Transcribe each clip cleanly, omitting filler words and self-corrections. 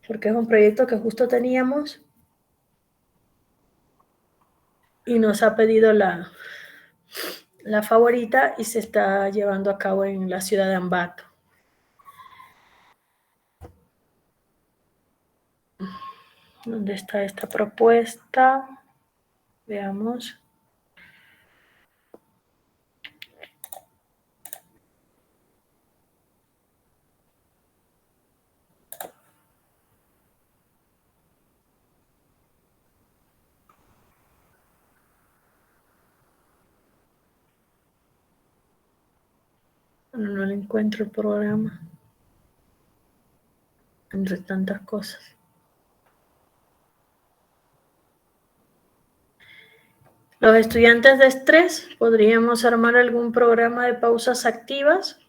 porque es un proyecto que justo teníamos y nos ha pedido la favorita y se está llevando a cabo en la ciudad de Ambato. ¿Dónde está esta propuesta? Veamos. No le encuentro el programa entre tantas cosas. Los estudiantes de estrés, podríamos armar algún programa de pausas activas,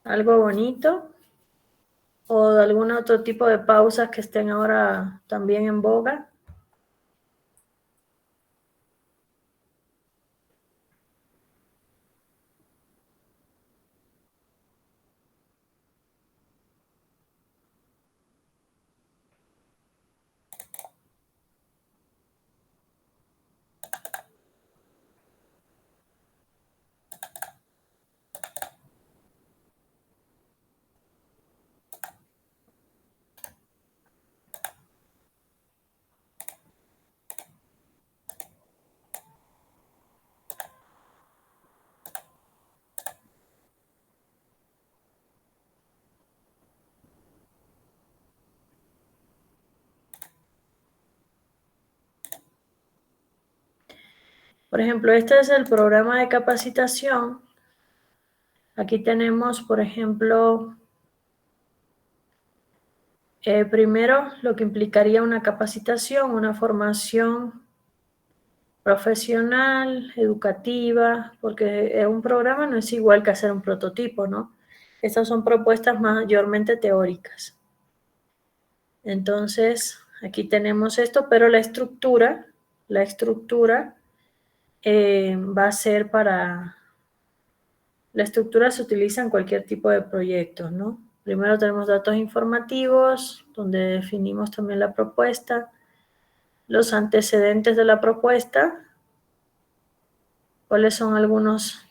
algo bonito, o de algún otro tipo de pausas que estén ahora también en boga. Por ejemplo, este es el programa de capacitación. Aquí tenemos, por ejemplo, primero lo que implicaría una capacitación, una formación profesional, educativa, porque un programa no es igual que hacer un prototipo, ¿no? Estas son propuestas mayormente teóricas. Entonces, aquí tenemos esto, pero la estructura va a ser para... La estructura se utiliza en cualquier tipo de proyectos, ¿no? Primero tenemos datos informativos, donde definimos también la propuesta, los antecedentes de la propuesta, cuáles son algunos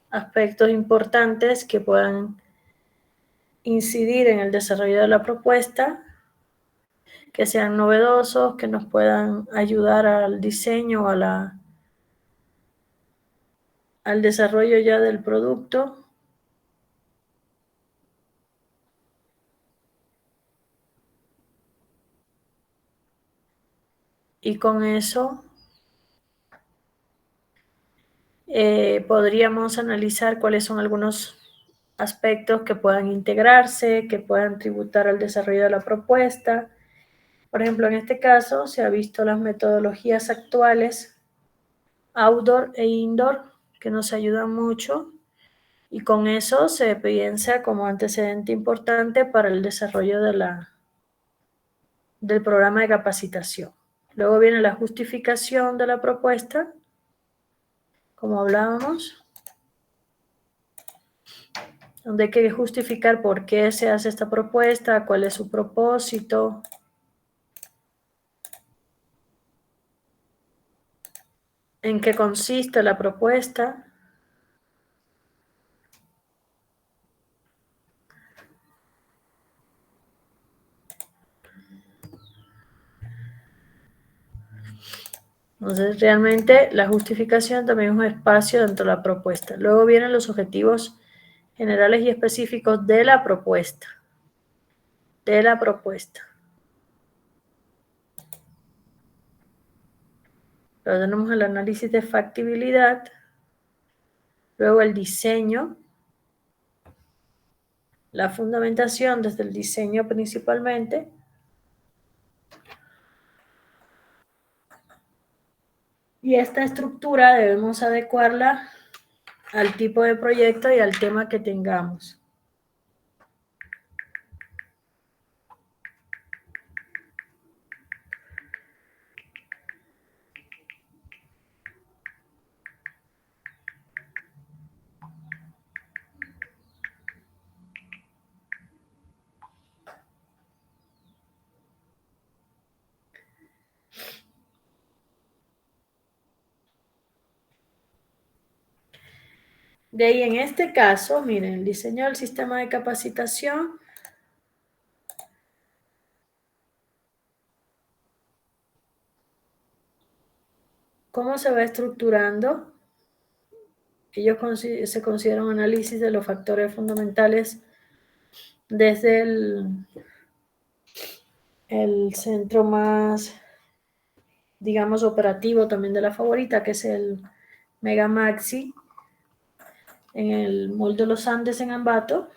aspectos importantes que puedan incidir en el desarrollo de la propuesta, que sean novedosos, que nos puedan ayudar al diseño, al desarrollo ya del producto. Y con eso podríamos analizar cuáles son algunos aspectos que puedan integrarse, que puedan tributar al desarrollo de la propuesta. Por ejemplo, en este caso se ha visto las metodologías actuales, outdoor e indoor, que nos ayudan mucho, y con eso se piensa como antecedente importante para el desarrollo del programa de capacitación. Luego viene la justificación de la propuesta, como hablábamos, donde hay que justificar por qué se hace esta propuesta, cuál es su propósito, en qué consiste la propuesta. Entonces, realmente la justificación también es un espacio dentro de la propuesta. Luego vienen los objetivos generales y específicos de la propuesta. Luego tenemos el análisis de factibilidad, luego el diseño, la fundamentación desde el diseño principalmente, y esta estructura debemos adecuarla al tipo de proyecto y al tema que tengamos. De ahí en este caso, miren, el diseño del sistema de capacitación. ¿Cómo se va estructurando? Ellos se considera un análisis de los factores fundamentales desde el centro más, digamos, operativo también de la favorita, que es el Mega Maxi, en el molde de los Andes en Ambato,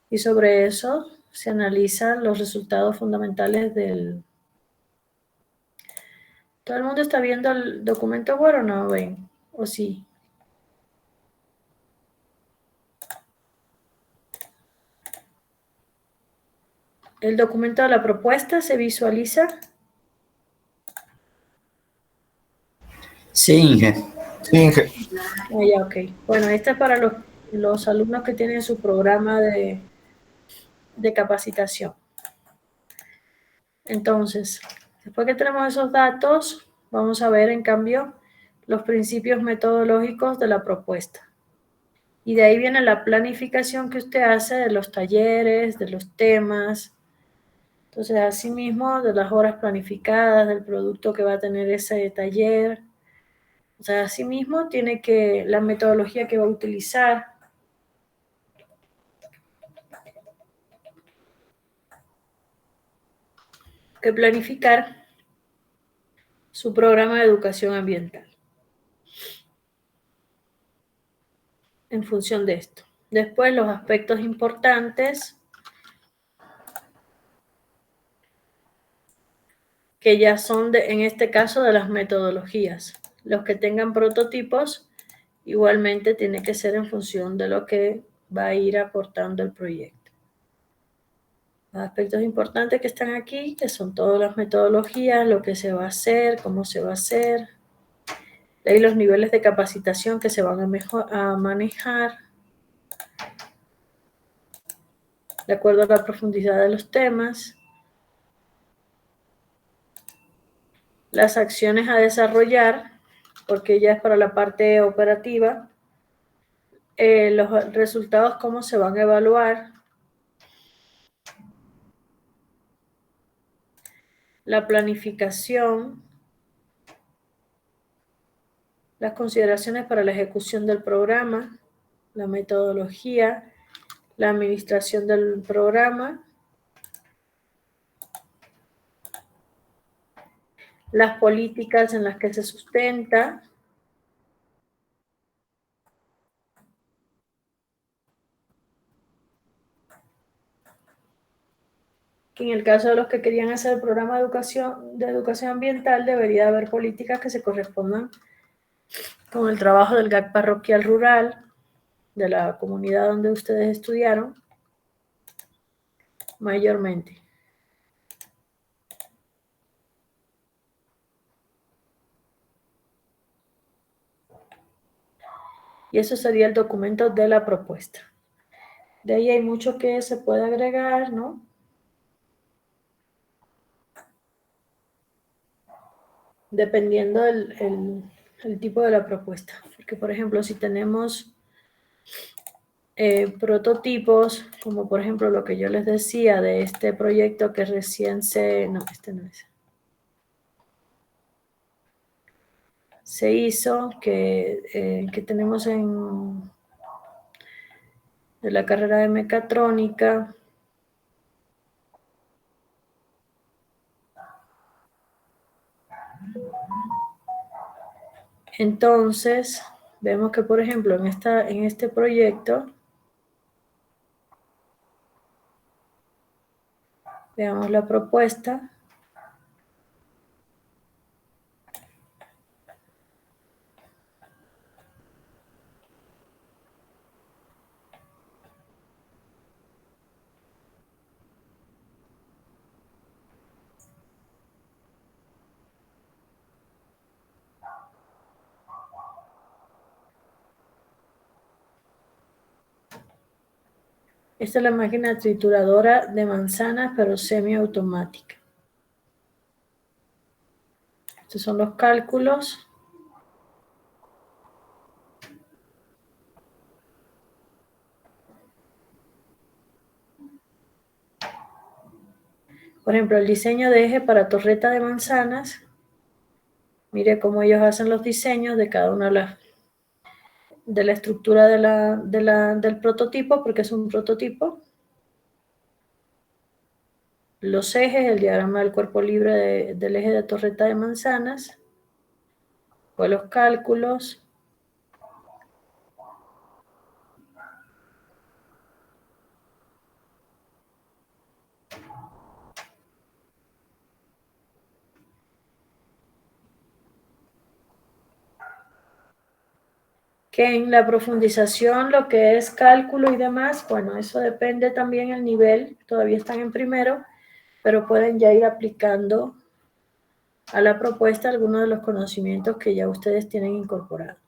y sobre eso se analizan los resultados fundamentales del... ¿Todo el mundo está viendo el documento Word o no ven? ¿O sí? El documento de la propuesta se visualiza. Sí, Inge. Sí, Inge. Ah, ya, ok. Bueno, este es para los alumnos que tienen su programa de capacitación. Entonces, después que tenemos esos datos, vamos a ver en cambio los principios metodológicos de la propuesta. Y de ahí viene la planificación que usted hace de los talleres, de los temas. Entonces, asimismo, de las horas planificadas, del producto que va a tener ese taller. O sea, asimismo, tiene que, la metodología que va a utilizar. Que planificar su programa de educación ambiental en función de esto. Después, los aspectos importantes que ya son, en este caso, de las metodologías. Los que tengan prototipos, igualmente tiene que ser en función de lo que va a ir aportando el proyecto. Los aspectos importantes que están aquí, que son todas las metodologías, lo que se va a hacer, cómo se va a hacer, y los niveles de capacitación que se van a manejar, de acuerdo a la profundidad de los temas, las acciones a desarrollar, porque ya es para la parte operativa, los resultados, cómo se van a evaluar, la planificación, las consideraciones para la ejecución del programa, la metodología, la administración del programa, las políticas en las que se sustenta, que en el caso de los que querían hacer el programa de educación ambiental, debería haber políticas que se correspondan con el trabajo del GAC parroquial rural, de la comunidad donde ustedes estudiaron, mayormente. Y eso sería el documento de la propuesta. De ahí hay mucho que se puede agregar, ¿no? Dependiendo el tipo de la propuesta. Porque, por ejemplo, si tenemos prototipos, como por ejemplo lo que yo les decía de este proyecto que recién no, este no es. Se hizo, que tenemos de la carrera de mecatrónica. Entonces, vemos que, por ejemplo, en este proyecto, veamos la propuesta. Esta es la máquina trituradora de manzanas, pero semiautomática. Estos son los cálculos. Por ejemplo, el diseño de eje para torreta de manzanas. Mire cómo ellos hacen los diseños de cada una de la estructura del prototipo, porque es un prototipo. Los ejes, el diagrama del cuerpo libre del eje de torreta de manzanas, pues los cálculos. Que en la profundización, lo que es cálculo y demás, bueno, eso depende también el nivel, todavía están en primero, pero pueden ya ir aplicando a la propuesta algunos de los conocimientos que ya ustedes tienen incorporados.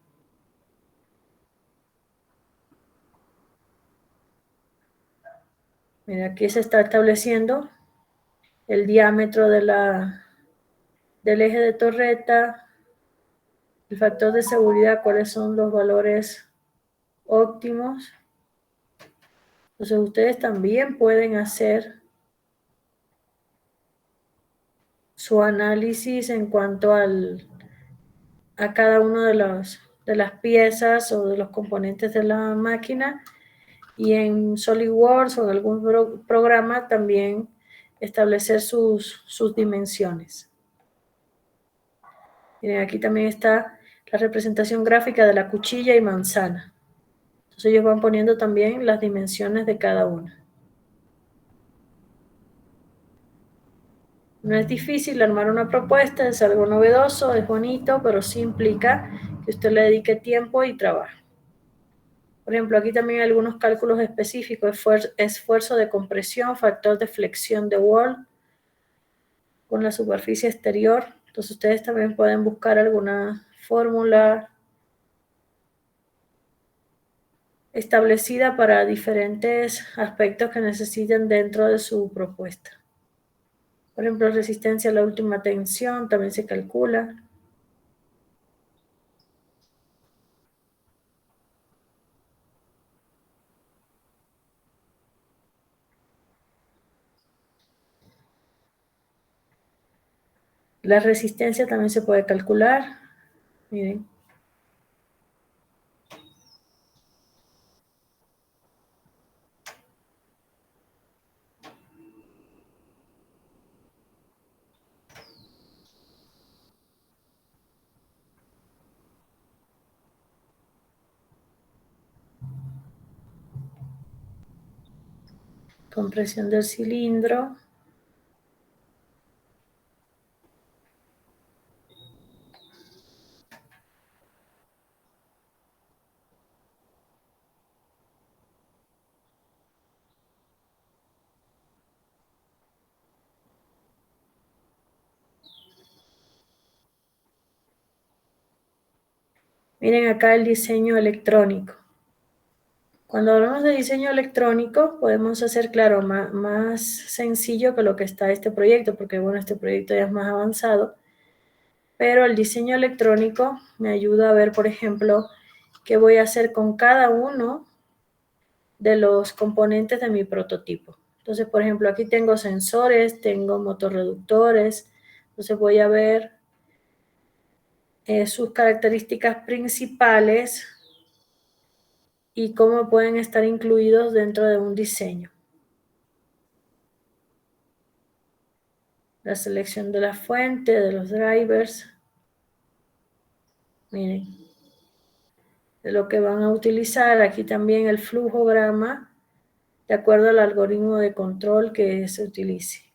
Mira, aquí se está estableciendo el diámetro del eje de torreta, el factor de seguridad, cuáles son los valores óptimos. Entonces ustedes también pueden hacer su análisis en cuanto a cada una de las piezas o de los componentes de la máquina, y en SolidWorks o en algún programa también establecer sus dimensiones. Miren, aquí también está la representación gráfica de la cuchilla y manzana. Entonces ellos van poniendo también las dimensiones de cada una. No es difícil armar una propuesta, es algo novedoso, es bonito, pero sí implica que usted le dedique tiempo y trabajo. Por ejemplo, aquí también hay algunos cálculos específicos, esfuerzo de compresión, factor de flexión de wall con la superficie exterior. Entonces ustedes también pueden buscar alguna fórmula establecida para diferentes aspectos que necesiten dentro de su propuesta. Por ejemplo, resistencia a la última tensión también se calcula. La resistencia también se puede calcular. Miren. Compresión del cilindro. Miren acá el diseño electrónico. Cuando hablamos de diseño electrónico, podemos hacer, claro, más sencillo que lo que está este proyecto, porque bueno, este proyecto ya es más avanzado, pero el diseño electrónico me ayuda a ver, por ejemplo, qué voy a hacer con cada uno de los componentes de mi prototipo. Entonces, por ejemplo, aquí tengo sensores, tengo motorreductores, entonces voy a ver sus características principales y cómo pueden estar incluidos dentro de un diseño. La selección de la fuente, de los drivers. Miren, de lo que van a utilizar. Aquí también el flujograma, de acuerdo al algoritmo de control que se utilice.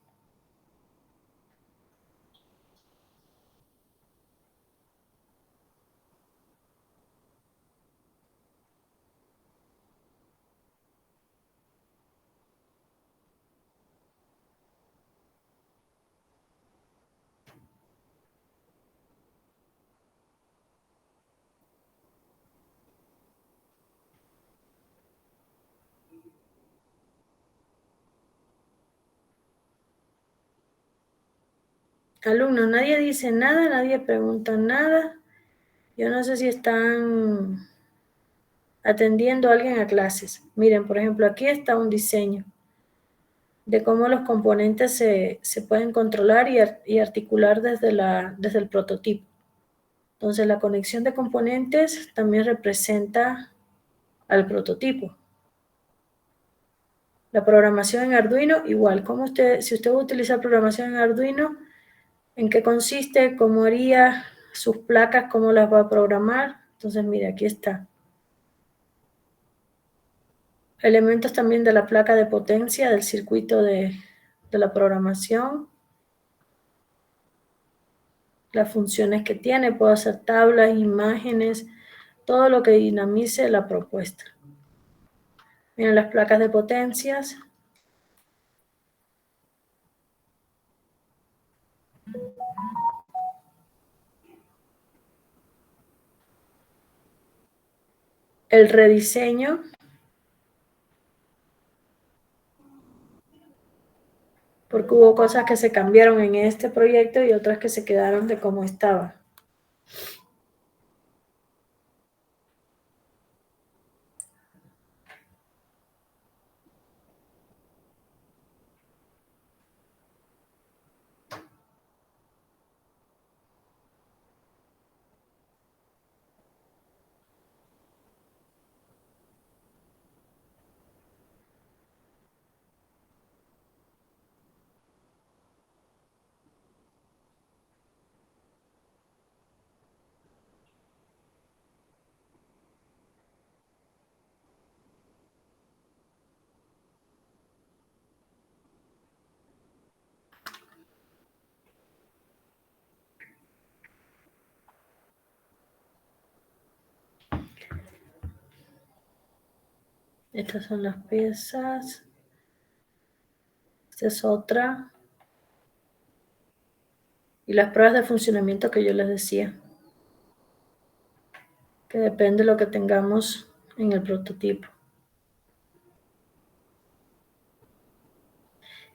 Alumnos, nadie dice nada, nadie pregunta nada. Yo no sé si están atendiendo a alguien a clases. Miren, por ejemplo, aquí está un diseño. de cómo los componentes se pueden controlar y articular desde el prototipo. Entonces, la conexión de componentes también representa al prototipo. La programación en Arduino, igual. Si usted utiliza programación en Arduino, ¿en qué consiste? ¿Cómo haría sus placas? ¿Cómo las va a programar? Entonces, mire, aquí está. Elementos también de la placa de potencia, del circuito de la programación. Las funciones que tiene, puedo hacer tablas, imágenes, todo lo que dinamice la propuesta. Miren las placas de potencias. El rediseño. Porque hubo cosas que se cambiaron en este proyecto y otras que se quedaron de cómo estaba. Estas son las piezas. Esta es otra. Y las pruebas de funcionamiento que yo les decía. Que depende de lo que tengamos en el prototipo.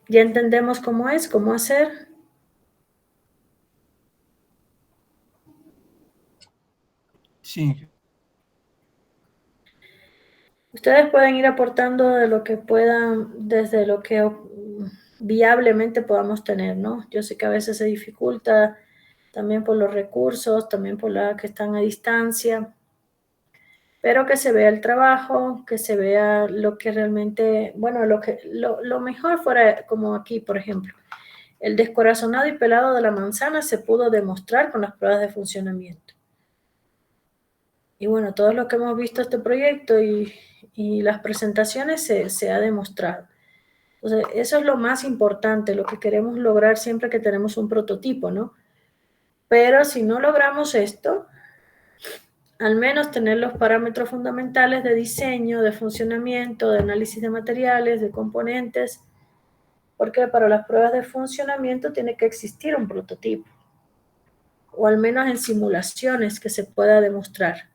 Ya entendemos cómo es, cómo hacer. Sí. Ustedes pueden ir aportando de lo que puedan, desde lo que viablemente podamos tener, ¿no? Yo sé que a veces se dificulta también por los recursos, también por la que están a distancia, pero que se vea el trabajo, que se vea lo que realmente, bueno, lo mejor fuera como aquí, por ejemplo, el descorazonado y pelado de la manzana se pudo demostrar con las pruebas de funcionamiento. Y bueno, todos los que hemos visto este proyecto y las presentaciones se ha demostrado. Entonces, eso es lo más importante, lo que queremos lograr siempre que tenemos un prototipo, ¿no? Pero si no logramos esto, al menos tener los parámetros fundamentales de diseño, de funcionamiento, de análisis de materiales, de componentes, porque para las pruebas de funcionamiento tiene que existir un prototipo, o al menos en simulaciones que se pueda demostrar.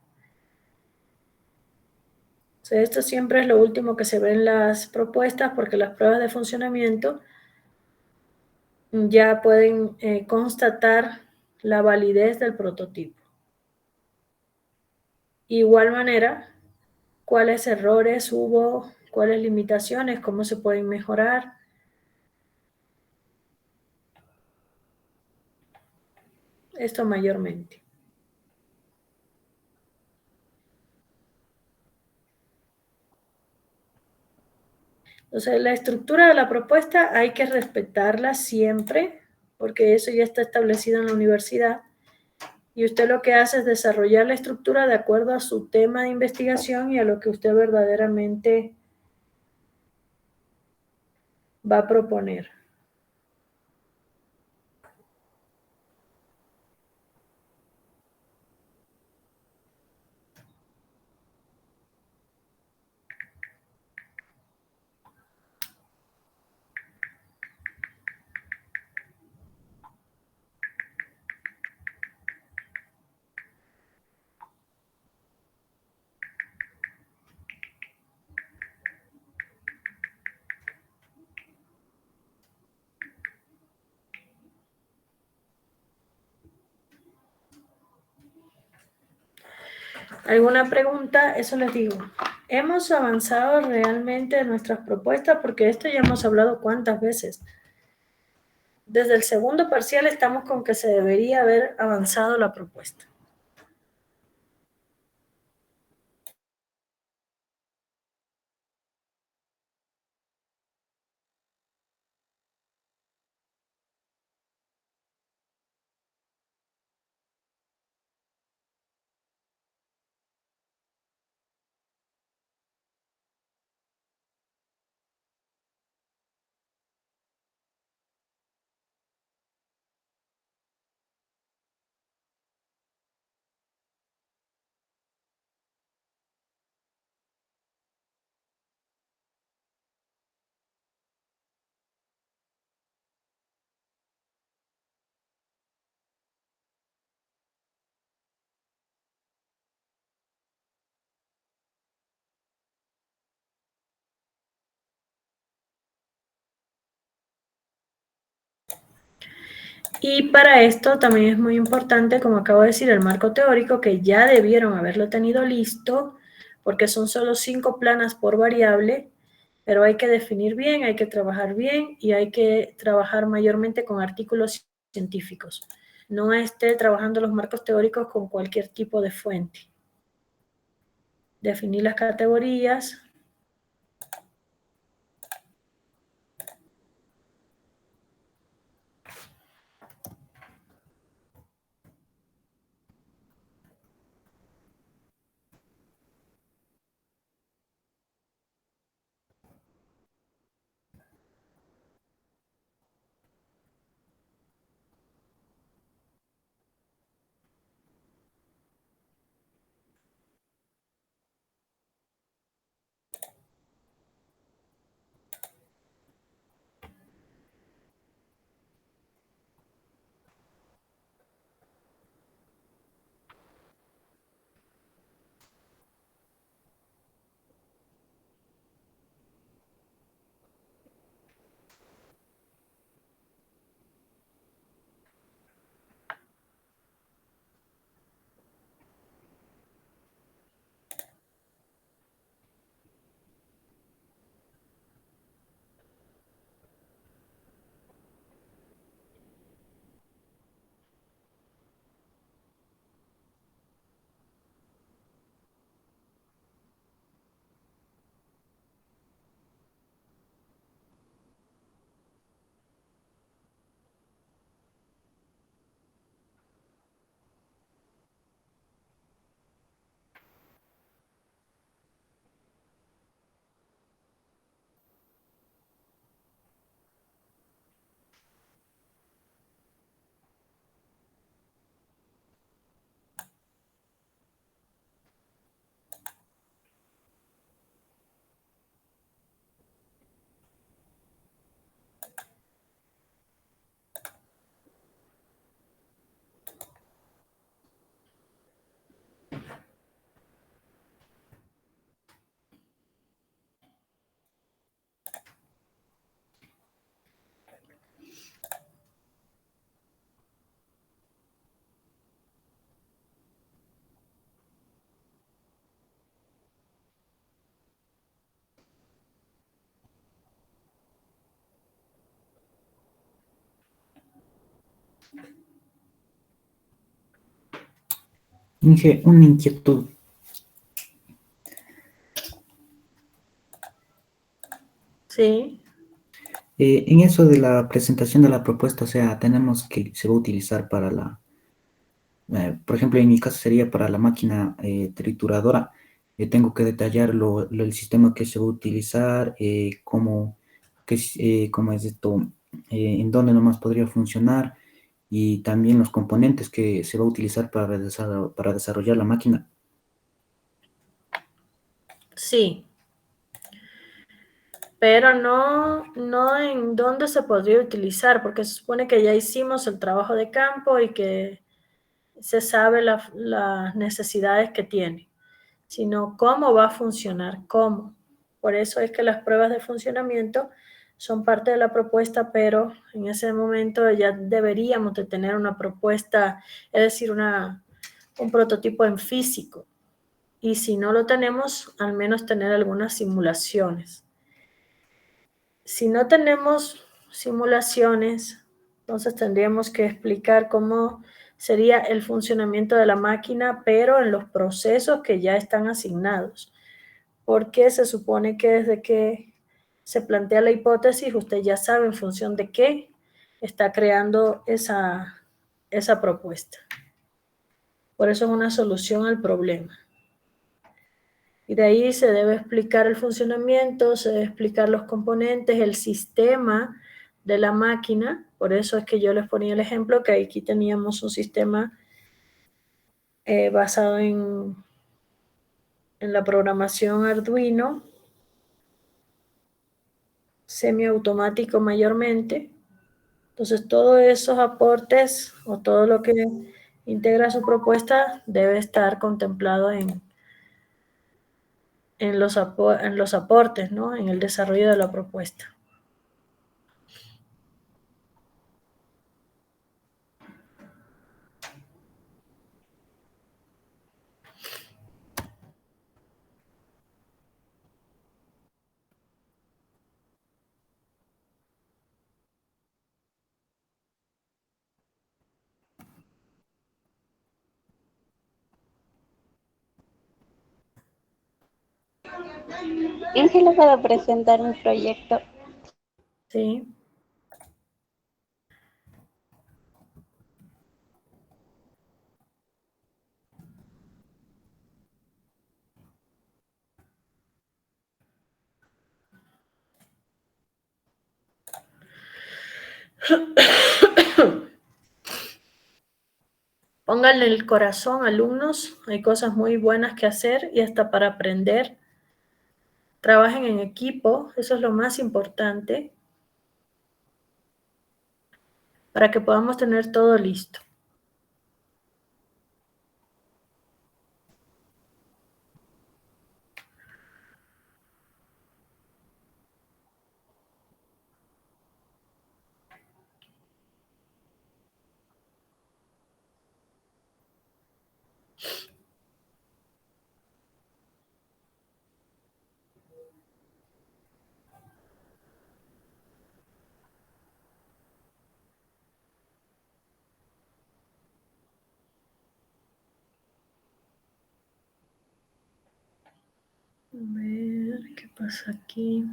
O sea, esto siempre es lo último que se ve en las propuestas, porque las pruebas de funcionamiento ya pueden constatar la validez del prototipo. Igual manera, cuáles errores hubo, cuáles limitaciones, cómo se pueden mejorar. Esto mayormente. Entonces, la estructura de la propuesta hay que respetarla siempre, porque eso ya está establecido en la universidad. Y usted lo que hace es desarrollar la estructura de acuerdo a su tema de investigación y a lo que usted verdaderamente va a proponer. ¿Alguna pregunta? Eso les digo. Hemos avanzado realmente en nuestras propuestas porque esto ya hemos hablado cuántas veces. Desde el segundo parcial estamos con que se debería haber avanzado la propuesta. Y para esto también es muy importante, como acabo de decir, el marco teórico, que ya debieron haberlo tenido listo, porque son solo 5 planas por variable, pero hay que definir bien, hay que trabajar bien y hay que trabajar mayormente con artículos científicos. No esté trabajando los marcos teóricos con cualquier tipo de fuente. Definir las categorías. Inge, una inquietud. Sí, En eso de la presentación de la propuesta, o sea, tenemos que se va a utilizar para por ejemplo, en mi caso sería para la máquina trituradora. Tengo que detallar el sistema que se va a utilizar, cómo es esto, en dónde nomás podría funcionar y también los componentes que se va a utilizar para desarrollar la máquina. sí, pero no en dónde se podría utilizar, porque se supone que ya hicimos el trabajo de campo y que se sabe las necesidades que tiene, sino cómo va a funcionar, cómo. Por eso es que las pruebas de funcionamiento son parte de la propuesta, pero en ese momento ya deberíamos de tener una propuesta, es decir, un prototipo en físico. y si no lo tenemos, al menos tener algunas simulaciones. Si no tenemos simulaciones, entonces tendríamos que explicar cómo sería el funcionamiento de la máquina, pero en los procesos que ya están asignados. Porque se supone que desde que se plantea la hipótesis, usted ya sabe en función de qué está creando esa propuesta. Por eso es una solución al problema. Y de ahí se debe explicar el funcionamiento, se debe explicar los componentes, el sistema de la máquina. Por eso es que yo les ponía el ejemplo que aquí teníamos un sistema basado en la programación Arduino, semiautomático mayormente. Entonces, todos esos aportes o todo lo que integra su propuesta debe estar contemplado en los aportes, ¿no? En el desarrollo de la propuesta. Ángela, ¿puedo presentar mi proyecto? Sí. Pónganle el corazón, alumnos. Hay cosas muy buenas que hacer y hasta para aprender. Trabajen en equipo, eso es lo más importante, para que podamos tener todo listo. A ver, ¿qué pasa aquí?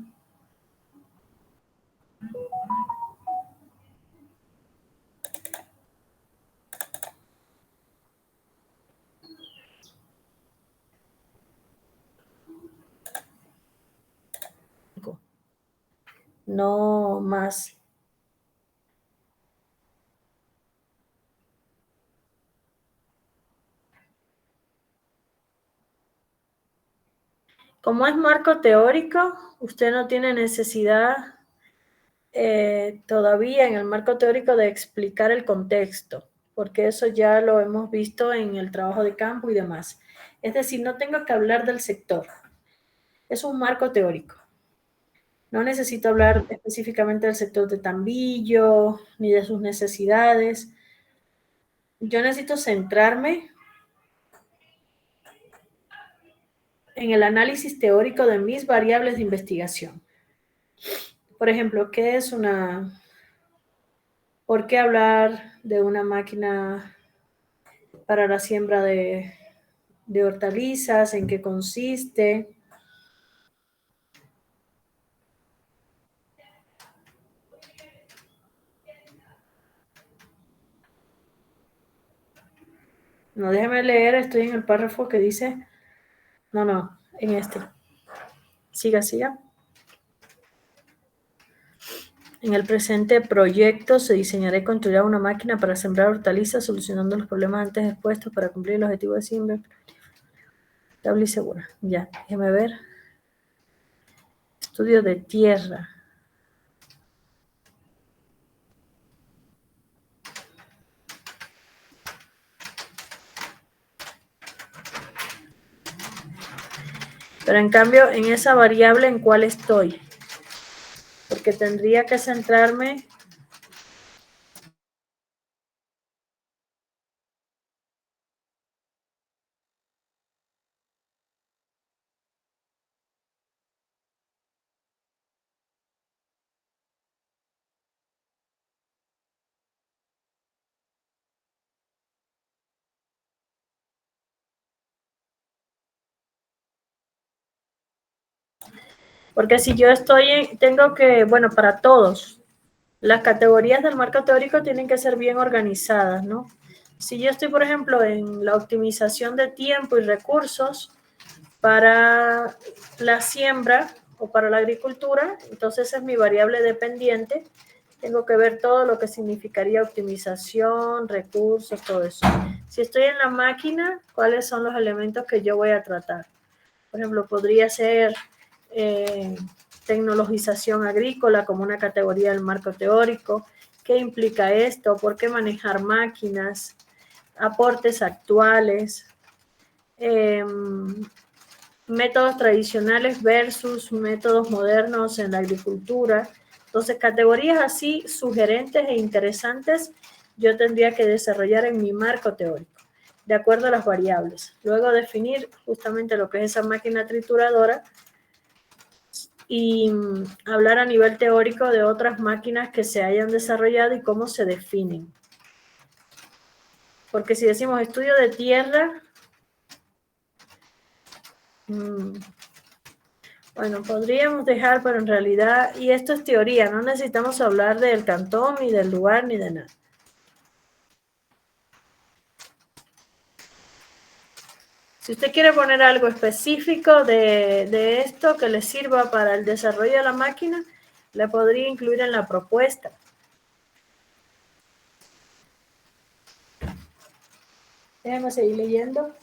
No más. Como es marco teórico, usted no tiene necesidad todavía en el marco teórico de explicar el contexto, porque eso ya lo hemos visto en el trabajo de campo y demás. Es decir, no tengo que hablar del sector. Es un marco teórico. No necesito hablar específicamente del sector de Tambillo, ni de sus necesidades. Yo necesito centrarme en el análisis teórico de mis variables de investigación. Por ejemplo, ¿por qué hablar de una máquina para la siembra de hortalizas? ¿En qué consiste? No, déjeme leer, estoy en el párrafo que dice, no, en este. Siga. En el presente proyecto se diseñará y construirá una máquina para sembrar hortalizas, solucionando los problemas antes expuestos para cumplir el objetivo de siembra estable y segura. Ya, déjeme ver. Estudio de tierra. Pero en cambio, en esa variable, ¿en cuál estoy? Porque tendría que centrarme Porque si yo tengo que, bueno, para todos, las categorías del marco teórico tienen que ser bien organizadas, ¿no? Si yo estoy, por ejemplo, en la optimización de tiempo y recursos para la siembra o para la agricultura, entonces esa es mi variable dependiente. Tengo que ver todo lo que significaría optimización, recursos, todo eso. Si estoy en la máquina, ¿cuáles son los elementos que yo voy a tratar? Por ejemplo, podría ser tecnologización agrícola como una categoría del marco teórico. ¿Qué implica esto? ¿Por qué manejar máquinas? Aportes actuales. Métodos tradicionales versus métodos modernos en la agricultura. Entonces, categorías así sugerentes e interesantes yo tendría que desarrollar en mi marco teórico, de acuerdo a las variables. Luego definir justamente lo que es esa máquina trituradora y hablar a nivel teórico de otras máquinas que se hayan desarrollado y cómo se definen. Porque si decimos estudio de tierra, bueno, podríamos dejar, pero en realidad, y esto es teoría, no necesitamos hablar del cantón, ni del lugar, ni de nada. Si usted quiere poner algo específico de esto que le sirva para el desarrollo de la máquina, le podría incluir en la propuesta. Déjame seguir leyendo.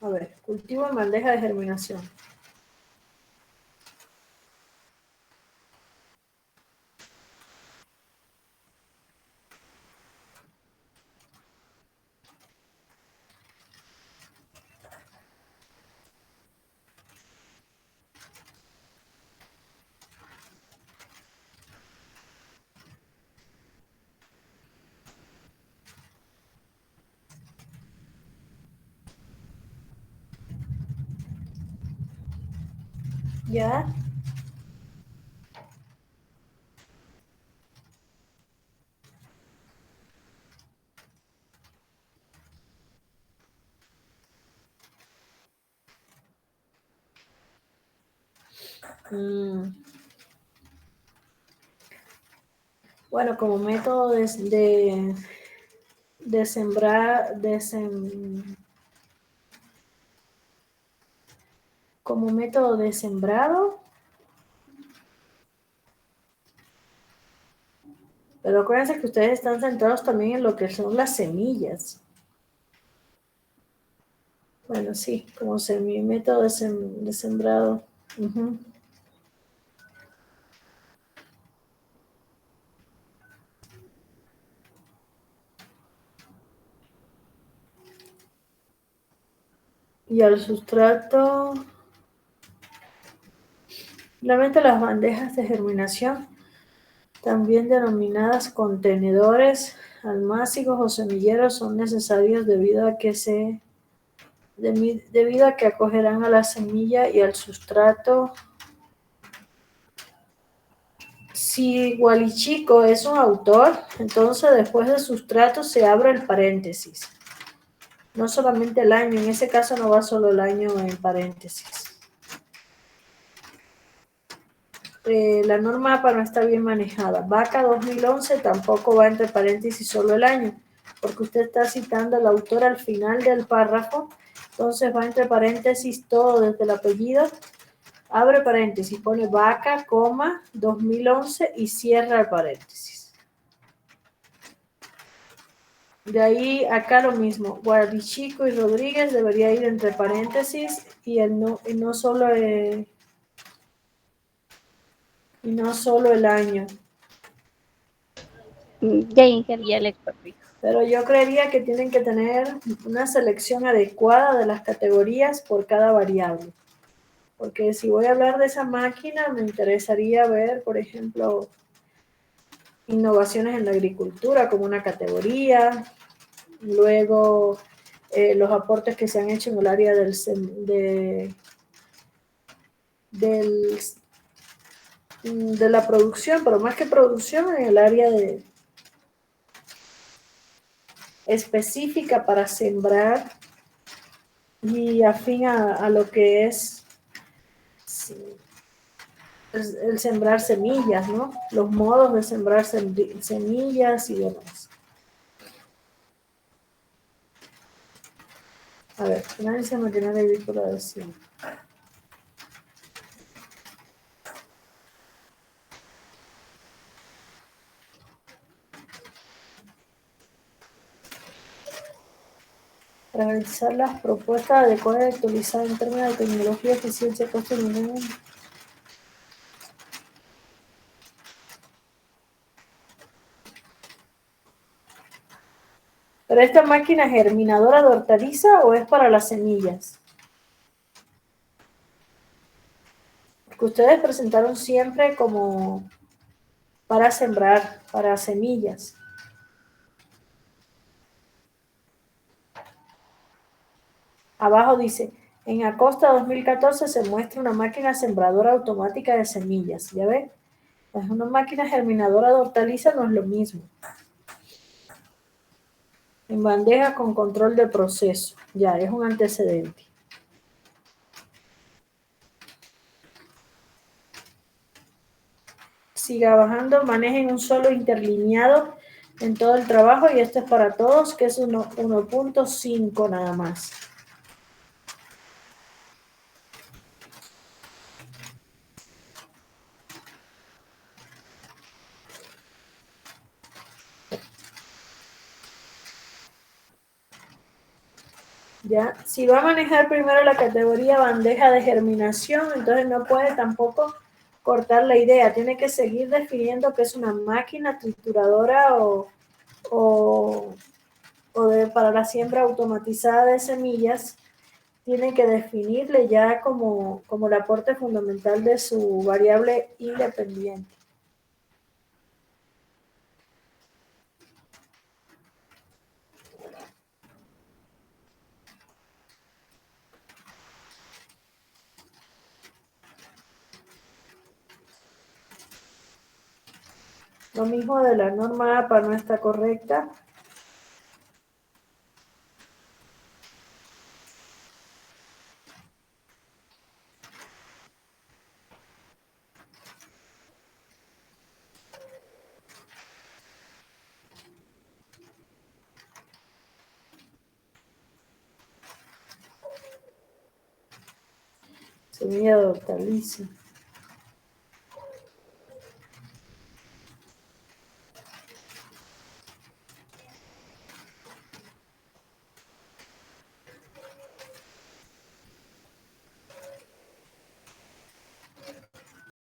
A ver, cultivo en bandeja de germinación. ¿Ya? Bueno, como método de sembrar, como método de sembrado, pero acuérdense que ustedes están centrados también en lo que son las semillas. Bueno, sí, como método de sembrado. Y al sustrato, simplemente las bandejas de germinación, también denominadas contenedores almácigos o semilleros, son necesarios debido a que acogerán a la semilla y al sustrato. Si Gualichico es un autor, entonces después de sustrato se abre el paréntesis. No solamente el año, en ese caso no va solo el año en paréntesis. La norma APA no está bien manejada. Vaca 2011 tampoco va entre paréntesis solo el año, porque usted está citando al autor al final del párrafo, entonces va entre paréntesis todo desde el apellido, abre paréntesis, pone vaca, coma, 2011 y cierra el paréntesis. De ahí acá lo mismo, Guardichico y Rodríguez debería ir entre paréntesis y no solo el año. Ya, Inger, ya le corrijo. Pero yo creería que tienen que tener una selección adecuada de las categorías por cada variable. Porque si voy a hablar de esa máquina, me interesaría ver, por ejemplo, innovaciones en la agricultura como una categoría, luego los aportes que se han hecho en el área del de la producción, pero más que producción, en el área específica para sembrar y afín a lo que es el sembrar semillas, ¿no? Los modos de sembrar semillas y demás. A ver, análisis maquinaria agrícola de siembra. Para realizar las propuestas adecuadas y actualizadas en términos de tecnología, eficiencia, costo y dinero. ¿Pero esta máquina es germinadora de hortaliza o es para las semillas? Porque ustedes presentaron siempre como para sembrar, para semillas. Abajo dice, en Acosta 2014 se muestra una máquina sembradora automática de semillas. ¿Ya ven? Pues una máquina germinadora de hortaliza no es lo mismo. En bandeja con control de proceso. Ya, es un antecedente. Siga bajando, manejen un solo interlineado en todo el trabajo y esto es para todos, que es 1.5 nada más. Ya, si va a manejar primero la categoría bandeja de germinación, entonces no puede tampoco cortar la idea, tiene que seguir definiendo qué es una máquina trituradora para la siembra automatizada de semillas, tiene que definirle ya como el aporte fundamental de su variable independiente. Lo mismo de la norma APA no está correcta. Semilla de hortaliza.